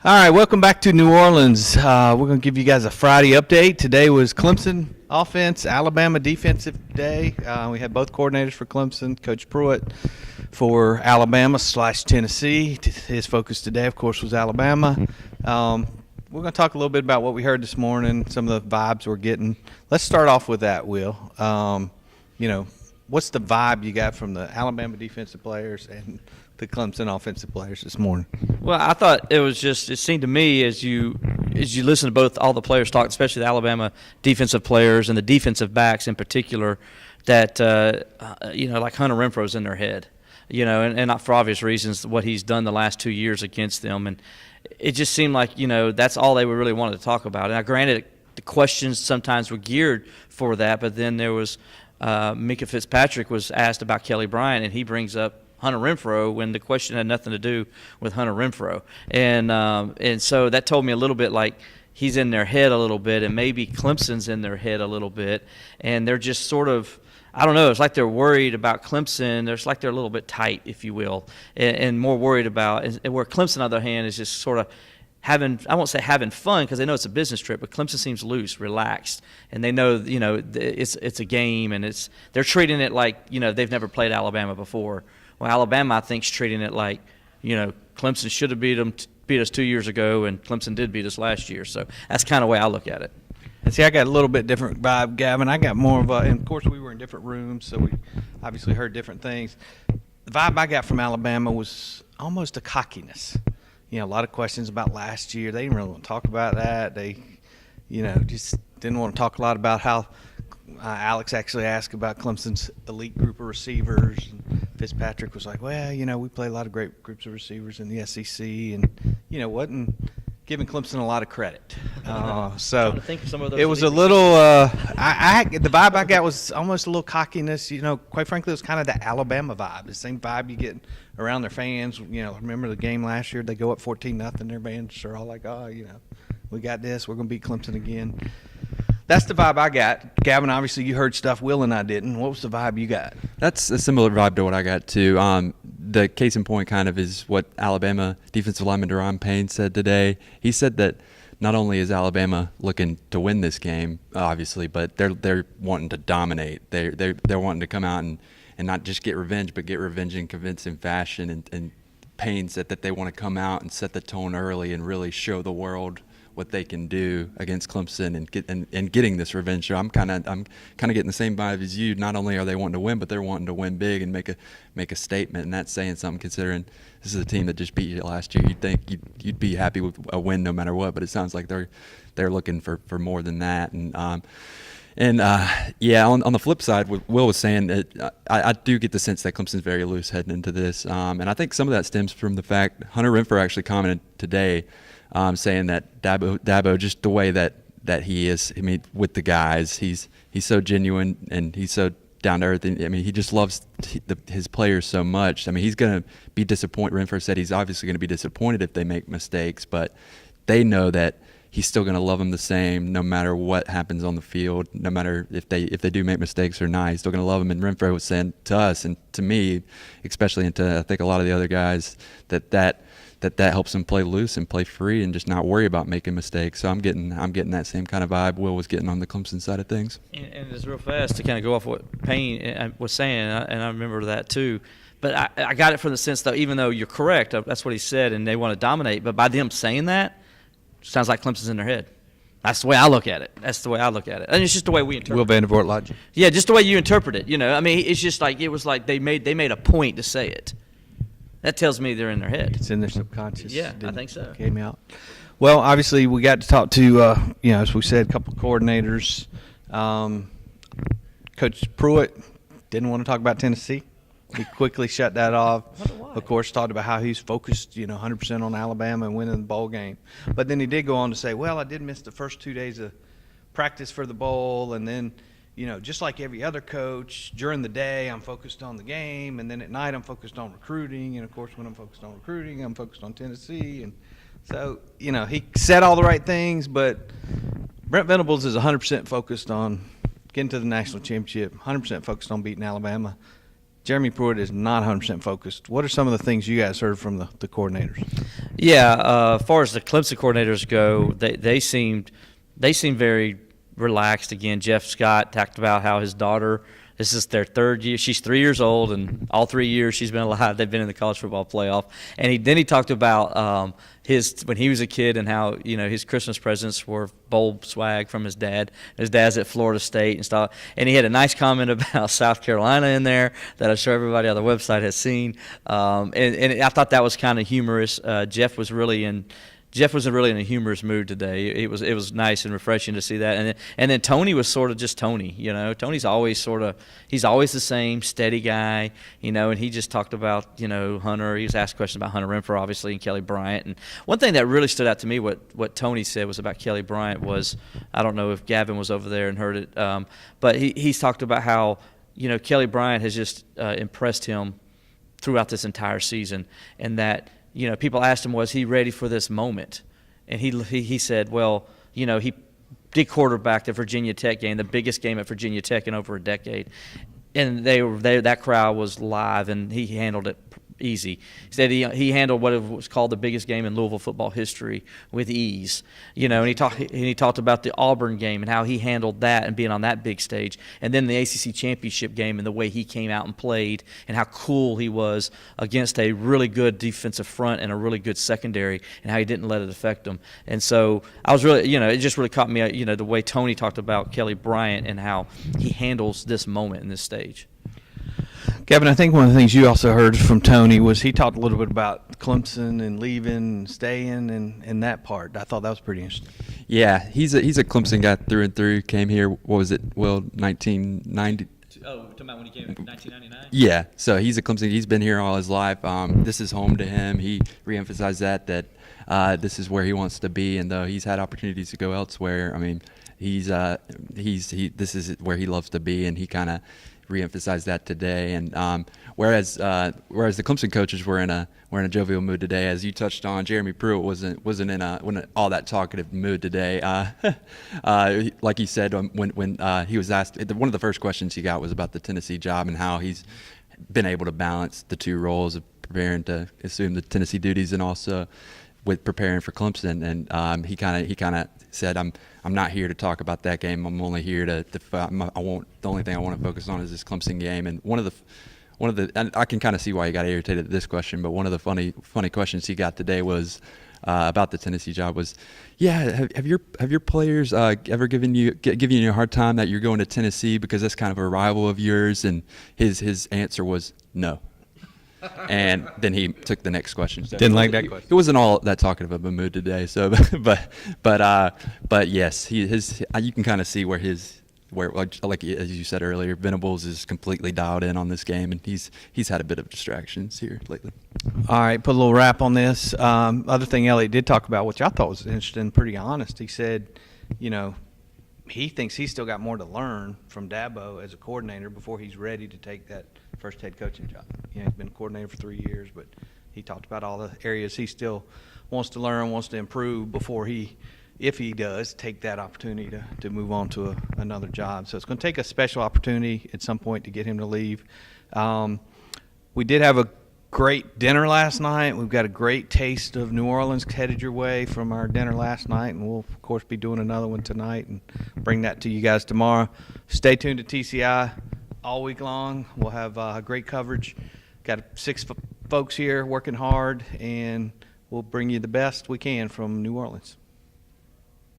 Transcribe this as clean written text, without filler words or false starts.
All right, welcome back to New Orleans. We're going to give you guys a Friday update. Today was Clemson offense, Alabama defensive day. We had both coordinators for Clemson, Coach Pruitt for Alabama/Tennessee. His focus today, of course, was Alabama. We're going to talk a little bit about what we heard this morning, some of the vibes we're getting. Let's start off with that, Will. What's the vibe you got from the Alabama defensive players and the Clemson offensive players this morning? Well, I thought it seemed to me as you listen to all the players talk, especially the Alabama defensive players and the defensive backs in particular, that like Hunter Renfro's in their head, and not for obvious reasons what he's done the last 2 years against them, and it just seemed like that's all they really wanted to talk about. Now, granted, the questions sometimes were geared for that, but then there was Mika Fitzpatrick was asked about Kelly Bryant, and he brings up Hunter Renfro when the question had nothing to do with Hunter Renfro. And so that told me a little bit like he's in their head a little bit, and maybe Clemson's in their head a little bit. And they're just sort of, I don't know, it's like they're worried about Clemson. It's like they're a little bit tight, if you will, and more worried about, and where Clemson, on the other hand, is just sort of having, I won't say having fun because they know it's a business trip, but Clemson seems loose, relaxed, and they know, it's a game, and they're treating it like, they've never played Alabama before. Well, Alabama, I think, is treating it like, Clemson should have beat us 2 years ago, and Clemson did beat us last year. So that's kind of the way I look at it. And see, I got a little bit different vibe, Gavin. I got more of and of course, we were in different rooms, so we obviously heard different things. The vibe I got from Alabama was almost a cockiness. A lot of questions about last year. They didn't really want to talk about that. They, just didn't want to talk a lot about how Alex actually asked about Clemson's elite group of receivers. And Fitzpatrick was like, well, we play a lot of great groups of receivers in the SEC, and, wasn't giving Clemson a lot of credit. So it was a little the vibe I got was almost a little cockiness. Quite frankly, it was kind of the Alabama vibe, the same vibe you get around their fans. Remember the game last year? They go up 14-0. Their fans are all like, we got this. We're going to beat Clemson again. That's the vibe I got. Gavin, obviously you heard stuff Will and I didn't. What was the vibe you got? That's a similar vibe to what I got too. The case in point kind of is what Alabama defensive lineman Deron Payne said today. He said that not only is Alabama looking to win this game, obviously, but they're wanting to dominate. They're wanting to come out and not just get revenge, but get revenge in convincing fashion. And Payne said that they want to come out and set the tone early and really show the world what they can do against Clemson and getting this revenge. So I'm kind of getting the same vibe as you. Not only are they wanting to win, but they're wanting to win big and make a statement, and that's saying something considering this is a team that just beat you last year. You'd think you'd be happy with a win no matter what, but it sounds like they're looking for more than that. And on the flip side, what Will was saying, that I do get the sense that Clemson's very loose heading into this, and I think some of that stems from the fact Hunter Renfro actually commented today, saying that Dabo, just the way that he is, I mean, with the guys, he's so genuine and he's so down to earth. I mean, he just loves his players so much. I mean, he's going to be disappointed. Renfro said he's obviously going to be disappointed if they make mistakes, but they know that he's still going to love them the same no matter what happens on the field, no matter if they do make mistakes or not. He's still going to love them. And Renfro was saying to us and to me, especially, and to I think a lot of the other guys, that helps them play loose and play free and just not worry about making mistakes. So I'm getting that same kind of vibe Will was getting on the Clemson side of things. And it's real fast to kind of go off what Payne was saying, and I remember that too. But I got it from the sense, though, even though you're correct, that's what he said, and they want to dominate. But by them saying that, it sounds like Clemson's in their head. That's the way I look at it. And it's just the way we interpret it. Will Vandervoort logic. Yeah, just the way you interpret it. I mean, it's just like it was like they made a point to say it. That tells me they're in their head. It's in their subconscious. Yeah, I think so. Came out. Well, obviously, we got to talk to, as we said, a couple of coordinators. Coach Pruitt didn't want to talk about Tennessee. He quickly shut that off. Of course, talked about how he's focused, 100% on Alabama and winning the bowl game. But then he did go on to say, well, I did miss the first 2 days of practice for the bowl, and then just like every other coach, during the day I'm focused on the game, and then at night I'm focused on recruiting. And, of course, when I'm focused on recruiting, I'm focused on Tennessee. And so, he said all the right things, but Brent Venables is 100% focused on getting to the national championship, 100% focused on beating Alabama. Jeremy Pruitt is not 100% focused. What are some of the things you guys heard from the coordinators? Yeah, as far as the Clemson coordinators go, they seemed very relaxed. Again, Jeff Scott talked about how his daughter, this is their third year. She's 3 years old, and all 3 years she's been alive. They've been in the college football playoff. And then he talked about his when he was a kid and how his Christmas presents were bowl swag from his dad. His dad's at Florida State and stuff. And he had a nice comment about South Carolina in there that I'm sure everybody on the website has seen. And I thought that was kind of humorous. Jeff was really in a humorous mood today. It was nice and refreshing to see that. And then Tony was sort of just Tony. Tony's always he's always the same steady guy. And he just talked about Hunter. He was asked questions about Hunter Renfrow, obviously, and Kelly Bryant. And one thing that really stood out to me, what Tony said was about Kelly Bryant was, I don't know if Gavin was over there and heard it, but he's talked about how Kelly Bryant has just impressed him throughout this entire season, and that. People asked him, was he ready for this moment? And he said, well, he did quarterback the Virginia Tech game, the biggest game at Virginia Tech in over a decade. And that crowd was live, and he handled it easy. He said he handled what was called the biggest game in Louisville football history with ease. And he talked about the Auburn game and how he handled that and being on that big stage, and then the ACC championship game and the way he came out and played and how cool he was against a really good defensive front and a really good secondary, and how he didn't let it affect him. And so I was really, it just really caught me, the way Tony talked about Kelly Bryant and how he handles this moment in this stage. Kevin, I think one of the things you also heard from Tony was he talked a little bit about Clemson and leaving and staying and that part. I thought that was pretty interesting. Yeah, he's a Clemson guy through and through. Came here, what was it, 1990? Oh, talking about when he came in 1999? Yeah, so he's a Clemson. He's been here all his life. This is home to him. He reemphasized that this is where he wants to be, and though he's had opportunities to go elsewhere, I mean, this is where he loves to be, and he kind of reemphasized that today. And whereas the Clemson coaches were in a jovial mood today, as you touched on, Jeremy Pruitt wasn't in all that talkative mood today. Like he said, when he was asked, one of the first questions he got was about the Tennessee job and how he's been able to balance the two roles of preparing to assume the Tennessee duties and also with preparing for Clemson. And he kind of said, I'm not here to talk about that game. I'm only here the only thing I want to focus on is this Clemson game. And one of the and I can kind of see why he got irritated at this question, but one of the funny questions he got today was about the Tennessee job was, yeah, have your players ever given you a hard time that you're going to Tennessee because that's kind of a rival of yours? And his answer was no. And then he took the next question. So Didn't like that question. It wasn't all that talkative of a mood today. So, but yes, you can kind of see where like as you said earlier, Venables is completely dialed in on this game, and he's had a bit of distractions here lately. All right, put a little wrap on this. Other thing Elliott did talk about, which I thought was interesting, pretty honest. He said, he thinks he's still got more to learn from Dabo as a coordinator before he's ready to take that first head coaching job. He's been a coordinator for 3 years, but he talked about all the areas he still wants to learn, wants to improve before if he does, take that opportunity to move on to another job. So it's going to take a special opportunity at some point to get him to leave. We did have a great dinner last night. We've got a great taste of New Orleans headed your way from our dinner last night, and we'll, of course, be doing another one tonight and bring that to you guys tomorrow. Stay tuned to TCI all week long. We'll have great coverage. Got 6 folks here working hard, and we'll bring you the best we can from New Orleans.